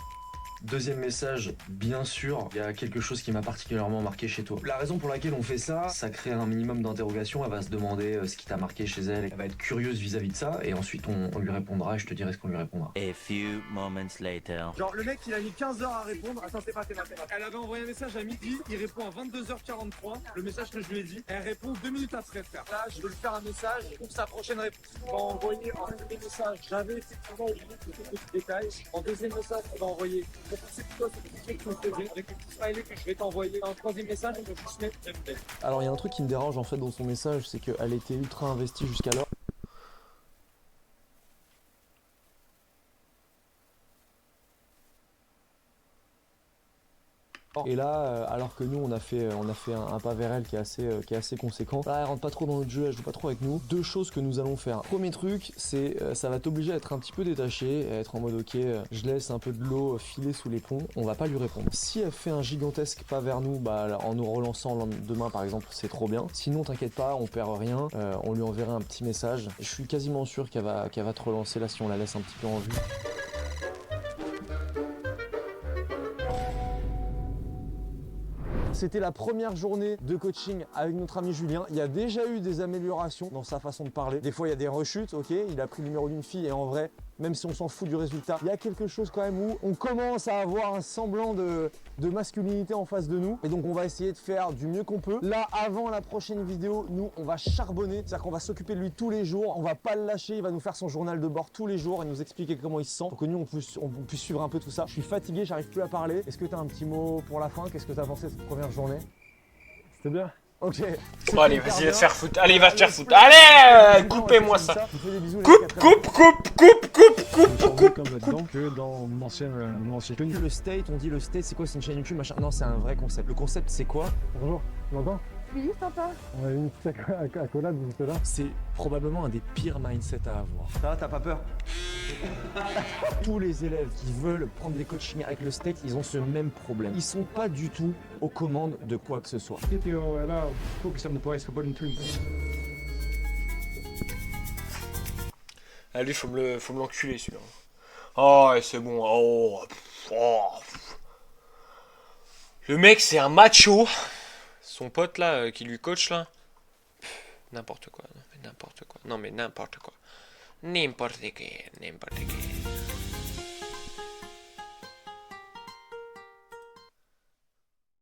Deuxième message, bien sûr, il y a quelque chose qui m'a particulièrement marqué chez toi. La raison pour laquelle on fait ça, ça crée un minimum d'interrogation. Elle va se demander ce qui t'a marqué chez elle. Elle va être curieuse vis-à-vis de ça. Et ensuite, on lui répondra et je te dirai ce qu'on lui répondra. A few moments later. Genre, le mec, il a mis 15 heures à répondre. Attends, c'est pas. Elle avait envoyé un message à midi, il répond à 22h43. Le message que je lui ai dit, elle répond 2 minutes après, frère. Là, je veux lui faire un message pour sa prochaine réponse. On va envoyer un premier message. J'avais effectivement oublié quelques détails. En deuxième message, on va envoyer. C'est plutôt ce que tu me faisais avec le petit smiley que je vais t'envoyer. Un troisième message, on va juste mettre j'aime. Alors, il y a un truc qui me dérange en fait dans son message, c'est qu'elle était ultra investie jusqu'alors. Et là, alors que nous on a fait un pas vers elle qui est assez conséquent. Là, elle rentre pas trop dans notre jeu, elle joue pas trop avec nous. 2 choses que nous allons faire. Premier truc, c'est ça va t'obliger à être un petit peu détaché, à être en mode ok, je laisse un peu de l'eau filer sous les ponts, on va pas lui répondre. Si elle fait un gigantesque pas vers nous, bah en nous relançant demain par exemple, c'est trop bien. Sinon, t'inquiète pas, on perd rien, on lui enverra un petit message. Je suis quasiment sûr qu'elle va te relancer là si on la laisse un petit peu en vue. C'était la première journée de coaching avec notre ami Julien. Il y a déjà eu des améliorations dans sa façon de parler. Des fois, il y a des rechutes, ok. Il a pris le numéro d'une fille et en vrai, même si on s'en fout du résultat, il y a quelque chose quand même où on commence à avoir un semblant de masculinité en face de nous. Et donc, on va essayer de faire du mieux qu'on peut. Là, avant la prochaine vidéo, nous, on va charbonner. C'est-à-dire qu'on va s'occuper de lui tous les jours. On va pas le lâcher. Il va nous faire son journal de bord tous les jours et nous expliquer comment il se sent pour que nous, on puisse suivre un peu tout ça. Je suis fatigué, j'arrive plus à parler. Est-ce que tu as un petit mot pour la fin? Qu'est-ce que tu as pensé de cette première journée? C'était bien. Ok. Bon, allez, vas-y, va te faire foutre. Allez, va te faire foutre. Allez, coupez-moi ça. Coupe. Comme là-dedans que dans mon ancien tenue. Le state, on dit le state, c'est quoi? C'est une chaîne YouTube, machin. Non, c'est un vrai concept. Le concept, c'est quoi? Bonjour, tu m'entends? Oui, sympa. On a eu une petite accolade juste là. C'est probablement un des pires mindsets à avoir. Ça va, t'as pas peur? Tous les élèves qui veulent prendre des coachings avec le state, ils ont ce même problème. Ils sont pas du tout aux commandes de quoi que ce soit. Là, fokusam på jag ska på din trim. Ah, lui, faut me l'enculer celui-là. Oh, c'est bon. Oh. Le mec, c'est un macho. Son pote là, qui lui coach là. N'importe quoi. Non mais n'importe quoi. N'importe quoi. N'importe qui.